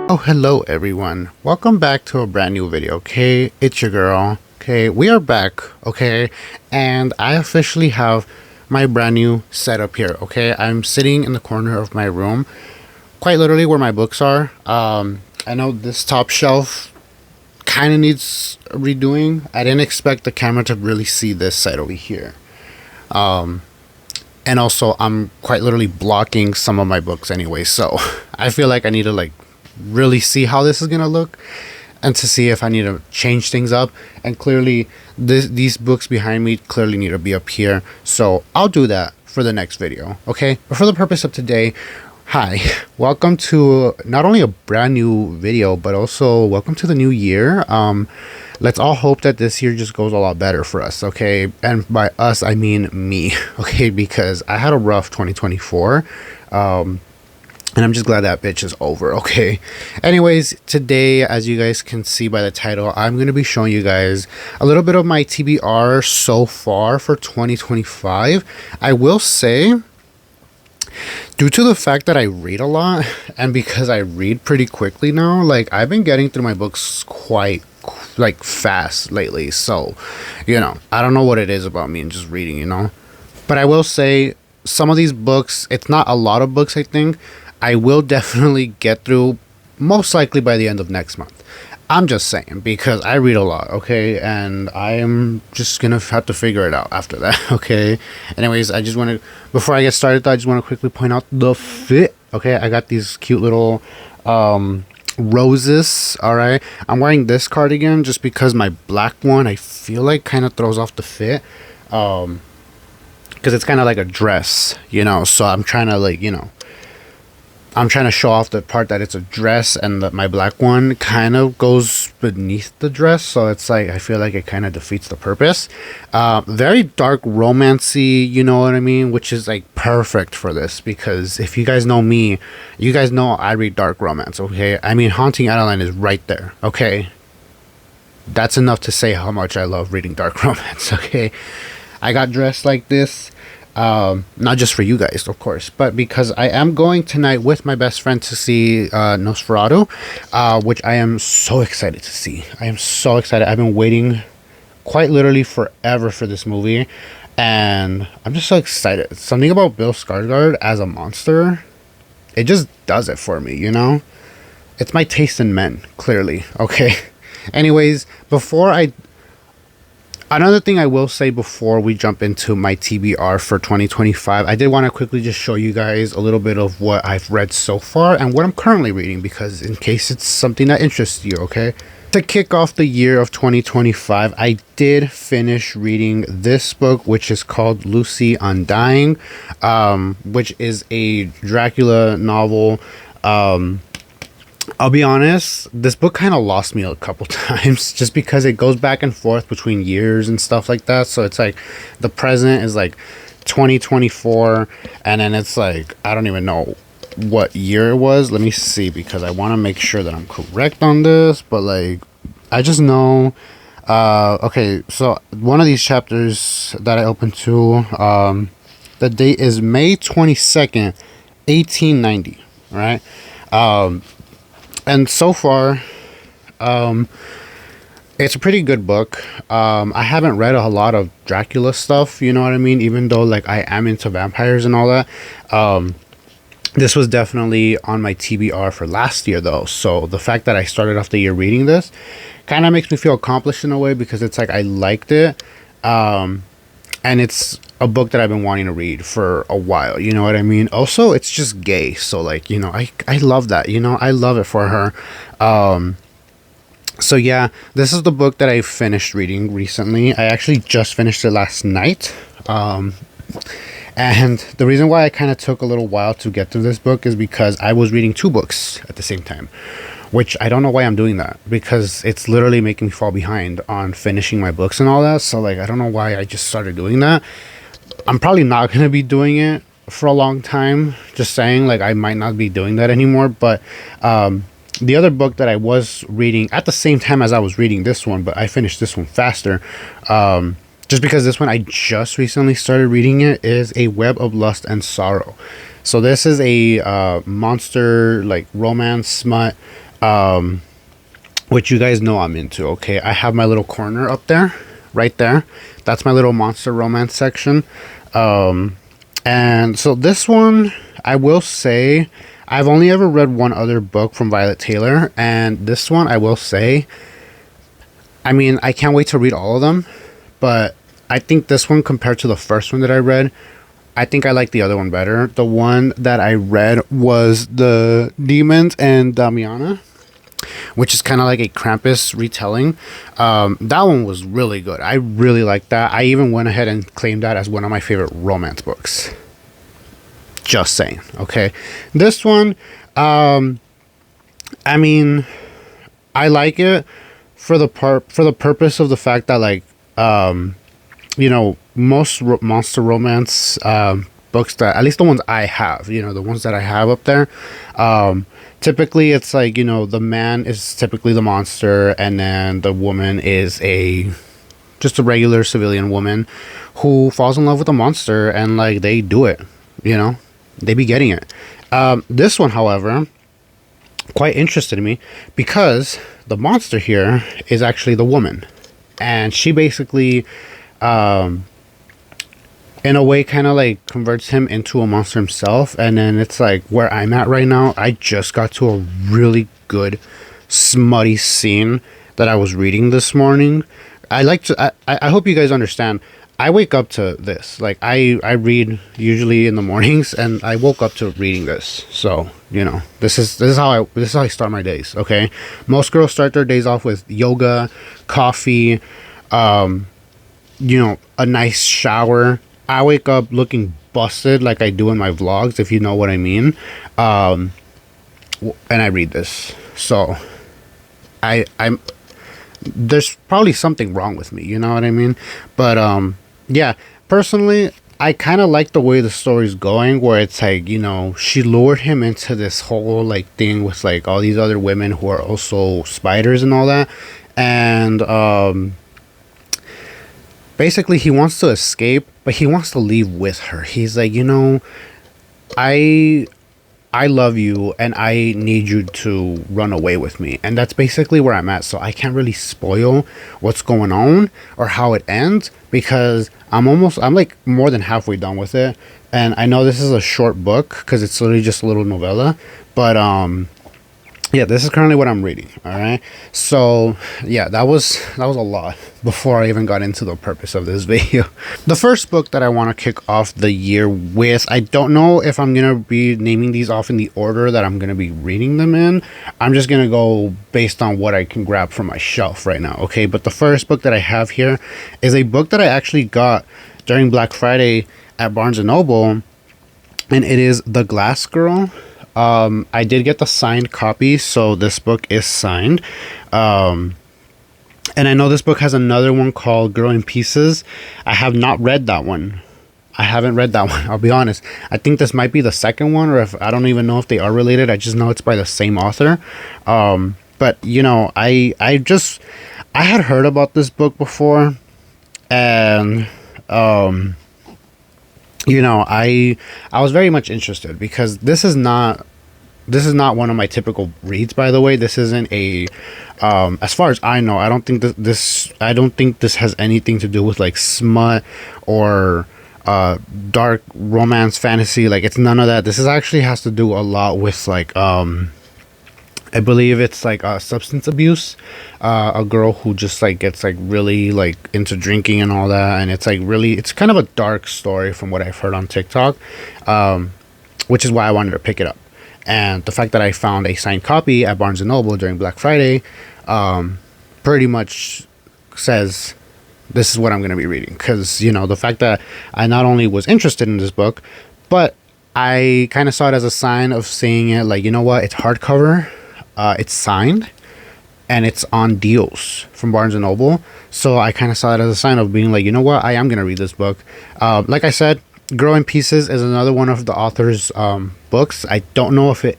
Oh, hello everyone. Welcome back to a brand new video, okay? It's your girl, okay? We are back, okay? And I officially have my brand new setup here, okay? I'm sitting in the corner of my room, quite literally where my books are. I know this top shelf kind of needs redoing. I didn't expect the camera to really see this side over here. And also, I'm quite literally blocking some of my books anyway, so I feel like I need to really see how this is gonna look and to see if I need to change things up. And clearly these books behind me clearly need to be up here, so I'll do that for the next video, okay? But for the purpose of today, hi, welcome to not only a brand new video but also welcome to the new year. Let's all hope that this year just goes a lot better for us, okay? And by us I mean me, okay? Because I had a rough 2024, and I'm just glad that bitch is over, okay? Anyways, today, as you guys can see by the title, I'm going to be showing you guys a little bit of my TBR so far for 2025. I will say, due to the fact that I read a lot, and because I read pretty quickly now, I've been getting through my books quite fast lately. So, I don't know what it is about me and just reading, But I will say, some of these books, it's not a lot of books, I think. I will definitely get through most likely by the end of next month. I'm just saying, because I read a lot, okay? And I am just gonna have to figure it out after that, okay? Anyways, I just want to, before I get started though, I just want to quickly point out the fit, okay? I got these cute little roses, all right? I'm wearing this cardigan just because my black one, I feel like kind of throws off the fit. Because it's kind of like a dress, so I'm trying to I'm trying to show off the part that it's a dress, and that my black one kind of goes beneath the dress, so it's I feel like it kind of defeats the purpose. Very dark romancy, you know what I mean, which is perfect for this, because if you guys know me, you guys know I read dark romance, okay? I mean, Haunting Adeline is right there, okay? That's enough to say how much I love reading dark romance, okay? I got dressed like this, not just for you guys, of course, but because I am going tonight with my best friend to see Nosferatu, which I am so excited to see. I am so excited. I've been waiting quite literally forever for this movie, and I'm just so excited. Something about Bill Skarsgård as a monster, it just does it for me, It's my taste in men, clearly, okay? Anyways, another thing I will say before we jump into my TBR for 2025, I did want to quickly just show you guys a little bit of what I've read so far and what I'm currently reading, because in case it's something that interests you, okay? To kick off the year of 2025, I did finish reading this book, which is called Lucy Undying, which is a Dracula novel. I'll be honest, this book kind of lost me a couple times just because it goes back and forth between years and stuff like that. So it's the present is 2024, and then it's I don't even know what year it was. Let me see, because I want to make sure that I'm correct on this, but I just know. Okay, so one of these chapters that I opened to, the date is May 22nd, 1890, right? And so far, it's a pretty good book. I haven't read a lot of Dracula stuff, you know what I mean? Even though I am into vampires and all that. This was definitely on my TBR for last year though. So the fact that I started off the year reading this kind of makes me feel accomplished in a way, because it's I liked it. And it's a book that I've been wanting to read for a while, you know what I mean? Also, it's just gay, so I love that, I love it for her. So yeah, this is the book that I finished reading recently. I actually just finished it last night. And the reason why I kind of took a little while to get through this book is because I was reading two books at the same time, which I don't know why I'm doing that, because it's literally making me fall behind on finishing my books and all that. So I don't know why I just started doing that. I'm probably not going to be doing it for a long time. Just saying, I might not be doing that anymore. But the other book that I was reading at the same time as I was reading this one, but I finished this one faster, just because this one I just recently started reading it, is A Web of Lust and Sorrow. So this is a monster romance smut which you guys know I'm into. Okay, I have my little corner up there, right there. That's my little monster romance section. And so this one, I will say, I've only ever read one other book from Violet Taylor, and this one, I will say, I mean, I can't wait to read all of them, but I think this one, compared to the first one that I read, I think I like the other one better. The one that I read was the Demons and Damiana, which is kind of like a Krampus retelling. That one was really good. I really liked that. I even went ahead and claimed that as one of my favorite romance books. Just saying. Okay, this one, I mean, I like it for the purpose of the fact that, like, you know, most monster romance books, that at least the ones I have, you know, the ones that I have up there, typically it's like, you know, the man is typically the monster, and then the woman is just a regular civilian woman who falls in love with the monster, and like they do it, you know, they be getting it. This one, however, quite interested me because the monster here is actually the woman, and she basically in a way kind of like converts him into a monster himself. And then it's like where I'm at right now, I just got to a really good smutty scene that I was reading this morning. I hope you guys understand, I wake up to this. Like I read usually in the mornings, and I woke up to reading this. So, you know, this is how I start my days. Okay, most girls start their days off with yoga, coffee, you know, a nice shower. I wake up looking busted like I do in my vlogs, if you know what I mean. And I read this. So I'm there's probably something wrong with me, you know what I mean? But yeah, personally, I kind of like the way the story's going, where it's like, you know, she lured him into this whole like thing with like all these other women who are also spiders and all that. And basically he wants to escape, but he wants to leave with her. He's like, you know, I love you, and I need you to run away with me. And that's basically where I'm at. So I can't really spoil what's going on or how it ends, because I'm like more than halfway done with it. And I know this is a short book because it's literally just a little novella, but yeah, this is currently what I'm reading. All right, so yeah, that was a lot before I even got into the purpose of this video. The first book that I want to kick off the year with, I don't know if I'm gonna be naming these off in the order that I'm gonna be reading them in. I'm just gonna go based on what I can grab from my shelf right now. Okay, but the first book that I have here is a book that I actually got during Black Friday at Barnes & Noble, and it is The Glass Girl. I did get the signed copy, so this book is signed. And I know this book has another one called Girl in Pieces. I have not read that one. I haven't read that one, I'll be honest. I think this might be the second one, or if I don't even know if they are related. I just know it's by the same author. But you know, I had heard about this book before, and you know, I was very much interested, because this is not one of my typical reads, by the way. This isn't a as far as I know, I don't think this has anything to do with like smut or dark romance fantasy. Like, it's none of that. This is actually has to do a lot with like I believe it's like substance abuse. A girl who just like gets like really like into drinking and all that, and it's like really, it's kind of a dark story from what I've heard on TikTok, which is why I wanted to pick it up. And the fact that I found a signed copy at Barnes & Noble during Black Friday pretty much says this is what I'm going to be reading. Because, you know, the fact that I not only was interested in this book, but I kind of saw it as a sign of saying it like, you know what, it's hardcover, it's signed, and it's on deals from Barnes & Noble. So I kind of saw it as a sign of being like, you know what, I am going to read this book. Like I said, Girl in Pieces is another one of the author's books. I don't know if it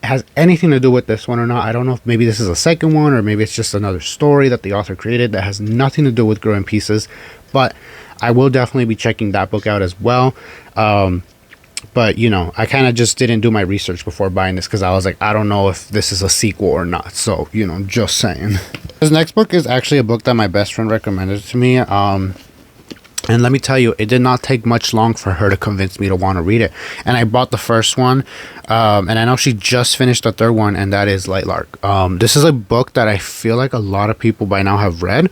has anything to do with this one or not. I don't know if maybe this is a second one, or maybe it's just another story that the author created that has nothing to do with Girl in Pieces. But I will definitely be checking that book out as well. But you know, I kind of just didn't do my research before buying this because I was like, I don't know if this is a sequel or not. So you know, just saying. This next book is actually a book that my best friend recommended to me. And let me tell you, it did not take much long for her to convince me to want to read it. And I bought the first one, and I know she just finished the third one, and that is Lightlark. This is a book that I feel like a lot of people by now have read,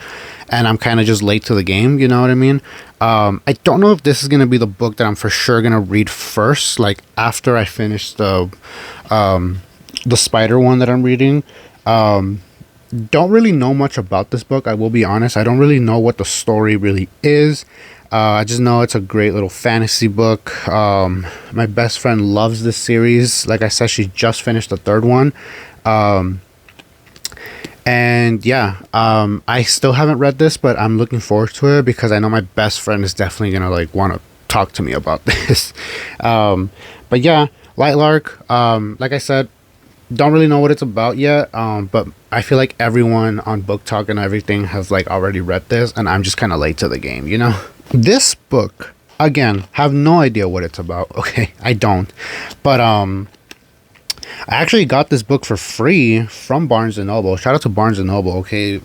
and I'm kind of just late to the game, you know what I mean? I don't know if this is going to be the book that I'm for sure going to read first, like after I finish the spider one that I'm reading. Don't really know much about this book, I will be honest. I don't really know what the story really is. I just know it's a great little fantasy book. My best friend loves this series. Like I said, she just finished the third one. And yeah, I still haven't read this, but I'm looking forward to it because I know my best friend is definitely gonna like want to talk to me about this. But yeah, Lightlark, like I said, don't really know what it's about yet, but I feel like everyone on booktok and everything has like already read this, and I'm just kind of late to the game, you know. This book, again, have no idea what it's about. Okay, I don't, but I actually got this book for free from Barnes and Noble. Shout out to Barnes and Noble. Okay,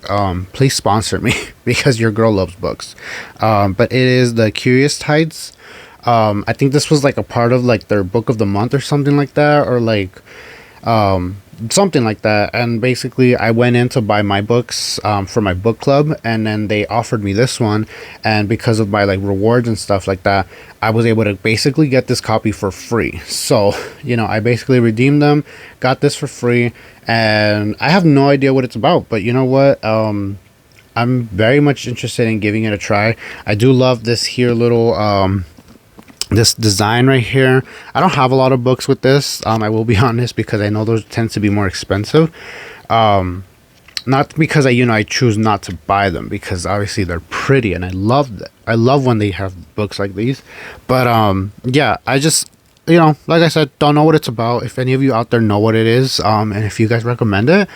please sponsor me because your girl loves books. But it is the Curious Tides. I think this was like a part of like their book of the month or something like that, or like something like that. And basically I went in to buy my books for my book club, and then they offered me this one, and because of my like rewards and stuff like that, I was able to basically get this copy for free. So you know, I basically redeemed them, got this for free, and I have no idea what it's about, but you know what, I'm very much interested in giving it a try. I do love this here little this design right here. I don't have a lot of books with this, I will be honest, because I know those tend to be more expensive. Not because I choose not to buy them, because obviously they're pretty and I love that. I love when they have books like these. But yeah, I just, you know, like I said, don't know what it's about. If any of you out there know what it is, and if you guys recommend it,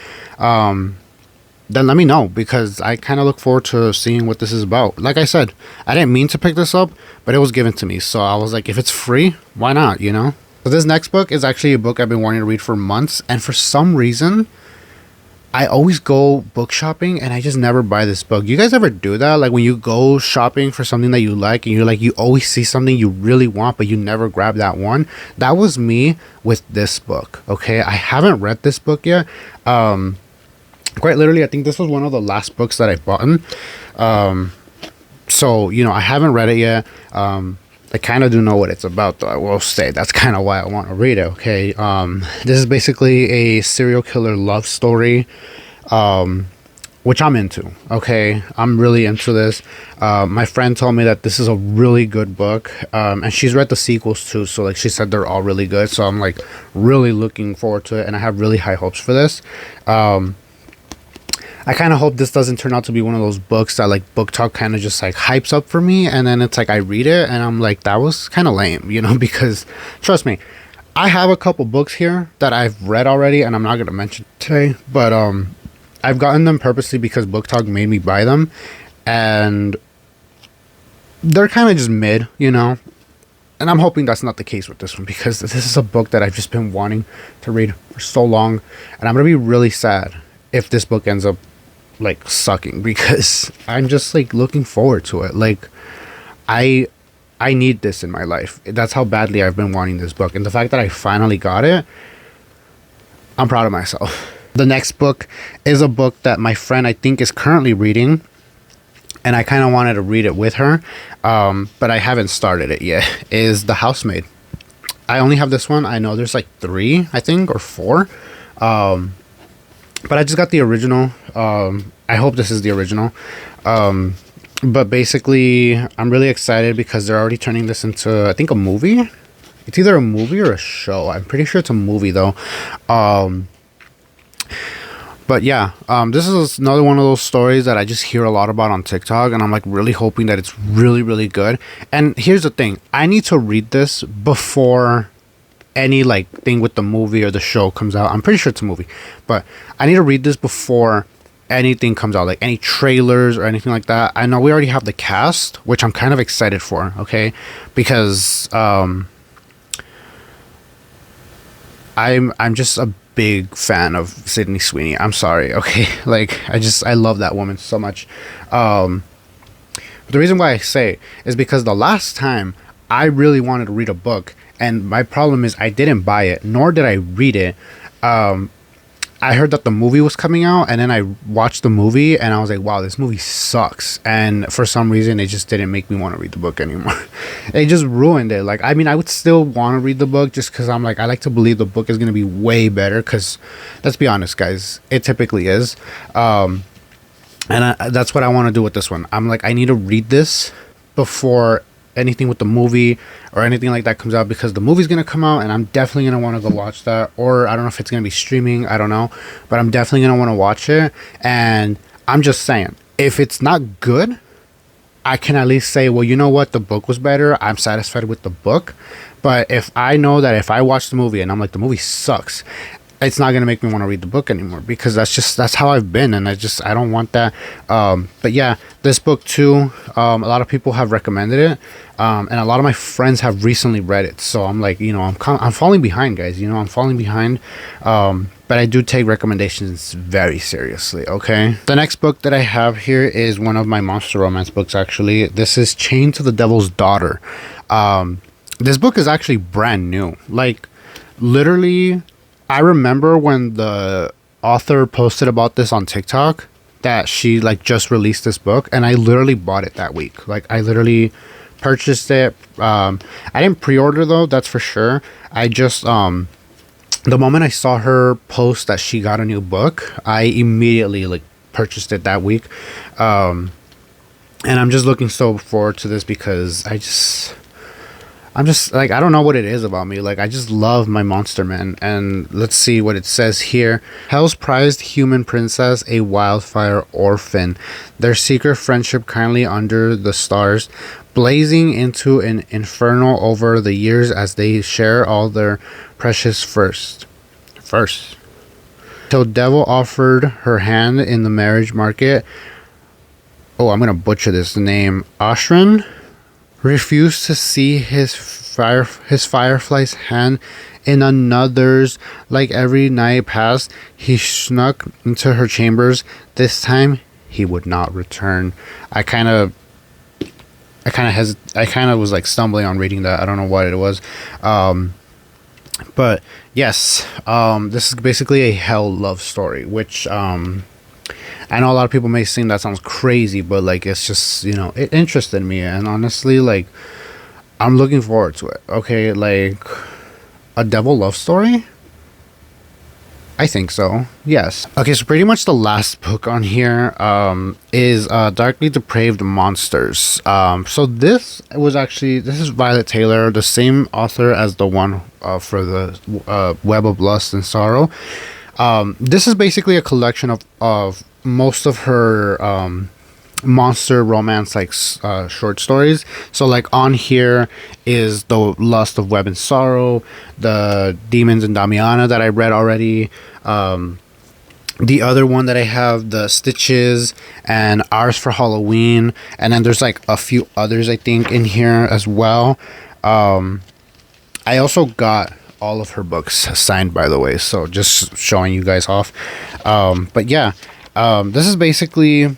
then let me know, because I kind of look forward to seeing what this is about. Like I said, I didn't mean to pick this up, but it was given to me, so I was like, if it's free, why not, you know? So this next book is actually a book I've been wanting to read for months, and for some reason I always go book shopping and I just never buy this book. You guys ever do that? Like when you go shopping for something that you like, and you're like, you always see something you really want, but you never grab that one? That was me with this book. Okay, I haven't read this book yet. Quite literally, I think this was one of the last books that I bought. So, you know, I haven't read it yet. I kind of do know what it's about, though, I will say. That's kind of why I want to read it, okay? This is basically a serial killer love story, which I'm into, okay? I'm really into this. My friend told me that this is a really good book, and she's read the sequels, too. So, like, she said they're all really good. So I'm, like, really looking forward to it, and I have really high hopes for this. I kind of hope this doesn't turn out to be one of those books that like booktok kind of just like hypes up for me, and then it's like I read it and I'm like, that was kind of lame, you know, because trust me, I have a couple books here that I've read already, and I'm not going to mention today, but I've gotten them purposely because booktok made me buy them, and they're kind of just mid, you know. And I'm hoping that's not the case with this one, because this is a book that I've just been wanting to read for so long, and I'm going to be really sad if this book ends up like sucking, because I'm just like looking forward to it. Like I need this in my life. That's how badly I've been wanting this book, and the fact that I finally got it, I'm proud of myself. The next book is a book that my friend I think is currently reading, and I kind of wanted to read it with her, but I haven't started it yet. Is The Housemaid. I only have this one. I know there's like 3, I think, or 4. But I just got the original. I hope this is the original. But basically, I'm really excited because they're already turning this into, I think, a movie. It's either a movie or a show. I'm pretty sure it's a movie, though. But yeah, this is another one of those stories that I just hear a lot about on TikTok, and I'm like really hoping that it's really, really good. And here's the thing. I need to read this before any like thing with the movie or the show comes out. I'm pretty sure it's a movie, but I need to read this before anything comes out, like any trailers or anything like that. I know we already have the cast, which I'm kind of excited for, okay, because I'm just a big fan of Sydney Sweeney. I'm sorry, okay? Like I love that woman so much. But the reason why I say is because the last time I really wanted to read a book, and my problem is I didn't buy it, nor did I read it. I heard that the movie was coming out, and then I watched the movie, and I was like, wow, this movie sucks. And for some reason, it just didn't make me want to read the book anymore. It just ruined it. Like, I mean, I would still want to read the book just because I'm like, I like to believe the book is going to be way better, because let's be honest, guys, it typically is. That's what I want to do with this one. I'm like, I need to read this before anything with the movie or anything like that comes out, because the movie's gonna come out and I'm definitely gonna want to go watch that. Or I don't know if it's gonna be streaming, I don't know, but I'm definitely gonna want to watch it. And I'm just saying, if it's not good, I can at least say, well, you know what, the book was better, I'm satisfied with the book. But if I know that if I watch the movie and I'm like, the movie sucks, it's not gonna make me want to read the book anymore, because that's how I've been, and I don't want that. But yeah, this book too, a lot of people have recommended it, and a lot of my friends have recently read it. So I'm like, I'm falling behind, guys. I'm falling behind. But I do take recommendations very seriously. Okay. The next book that I have here is one of my monster romance books. Actually, this is Chained to the Devil's Daughter. This book is actually brand new. Like, literally, I remember when the author posted about this on TikTok that she like just released this book, and I literally bought it that week. Like, I literally purchased it. I didn't pre-order though, that's for sure. I just the moment I saw her post that she got a new book, I immediately like purchased it that week. And I'm just looking so forward to this, because I'm just like, I don't know what it is about me. Like, I just love my monster men. And let's see what it says here. Hell's prized human princess, a wildfire orphan. Their secret friendship kindly under the stars, blazing into an inferno over the years as they share all their precious first. Till devil offered her hand in the marriage market. Oh, I'm going to butcher this name. Ashran refused to see his firefly's hand in another's. Like every night passed, he snuck into her chambers. This time he would not return. I kind of was like stumbling on reading that. I don't know what it was. But yes, this is basically a hell love story, which I know a lot of people may think that sounds crazy, but like, it's just, it interested me, and honestly, like, I'm looking forward to it. Okay, like, a devil love story? I think so, yes. Okay, so pretty much the last book on here is Darkly Depraved Monsters. So this is Violet Taylor, the same author as the one for the Web of Lust and Sorrow. This is basically a collection of most of her monster romance, like short stories. So like on here is the Lust of Web and Sorrow, the Demons and Damiana that I read already, the other one that I have, the Stitches and Ours for Halloween, and then there's like a few others I think in here as well. I also got all of her books signed, by the way, so just showing you guys off. But yeah, this is basically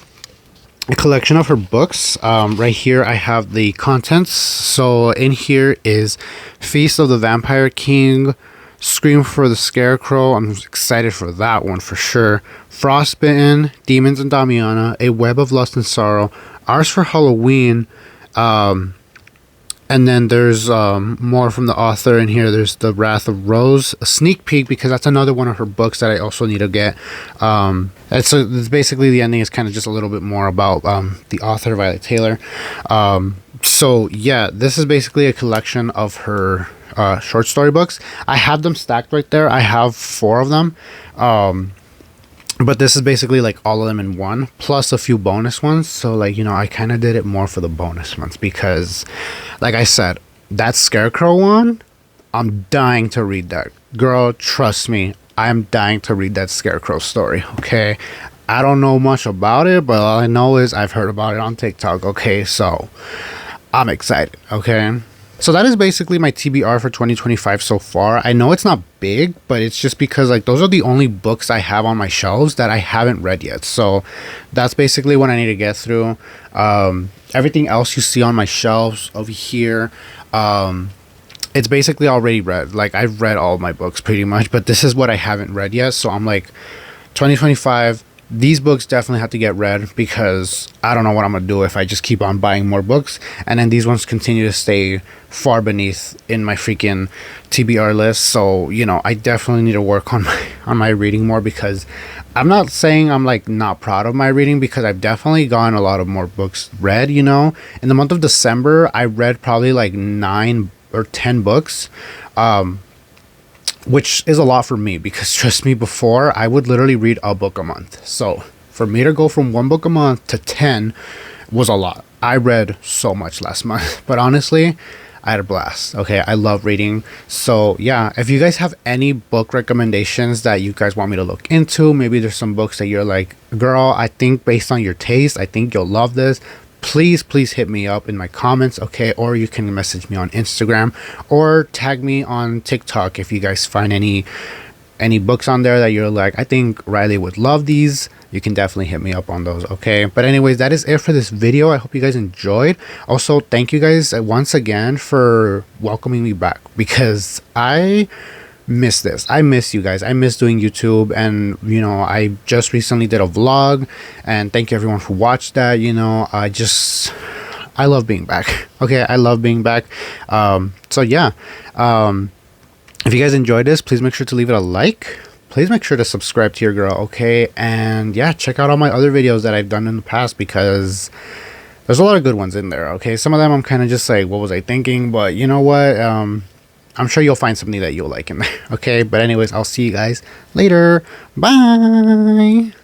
a collection of her books. Right here I have the contents. So in here is Feast of the Vampire King, Scream for the Scarecrow, I'm excited for that one for sure, Frostbitten, Demons and Damiana, A Web of Lust and Sorrow, Ours for Halloween, and then there's more from the author in here. There's The Wrath of Rose, a sneak peek, because that's another one of her books that I also need to get. It's basically, the ending is kind of just a little bit more about the author, Violet Taylor. So yeah, this is basically a collection of her short story books. I have them stacked right there. I have 4 of them. But this is basically like all of them in one, plus a few bonus ones. So like, I kind of did it more for the bonus ones, because like I said, that Scarecrow one, I'm dying to read that. Girl, trust me, I'm dying to read that Scarecrow story, okay? I don't know much about it, but all I know is I've heard about it on TikTok, okay? So I'm excited, okay? So that is basically my TBR for 2025 so far. I know it's not big, but it's just because like those are the only books I have on my shelves that I haven't read yet. So that's basically what I need to get through. Everything else you see on my shelves over here, it's basically already read. Like I've read all my books pretty much, but this is what I haven't read yet. So I'm like, 2025, these books definitely have to get read because I don't know what I'm gonna do if I just keep on buying more books and then these ones continue to stay far beneath in my freaking TBR list. So you know, I definitely need to work on my reading more, because I'm not saying I'm like not proud of my reading, because I've definitely gotten a lot of more books read. You know, in the month of December I read probably like 9 or 10 books, which is a lot for me, because trust me, before I would literally read a book a month. So for me to go from 1 book a month to 10 was a lot. I read so much last month, but honestly, I had a blast. Okay, I love reading. So yeah, if you guys have any book recommendations that you guys want me to look into, maybe there's some books that you're like, girl, I think based on your taste, I think you'll love this, please hit me up in my comments, okay? Or you can message me on Instagram or tag me on TikTok if you guys find any books on there that you're like, I think Riley would love these. You can definitely hit me up on those, okay? But anyways, that is it for this video. I hope you guys enjoyed. Also, thank you guys once again for welcoming me back, because I miss this. I miss you guys. I miss doing YouTube, and you know, I just recently did a vlog, and thank you everyone who watched that. You know, I love being back. Okay, I love being back. So yeah, if you guys enjoyed this, please make sure to leave it a like. Please make sure to subscribe to your girl, okay? And yeah, check out all my other videos that I've done in the past, because there's a lot of good ones in there, okay? Some of them I'm kind of just like, what was I thinking? But you know what? I'm sure you'll find something that you'll like in there, okay? But anyways, I'll see you guys later. Bye!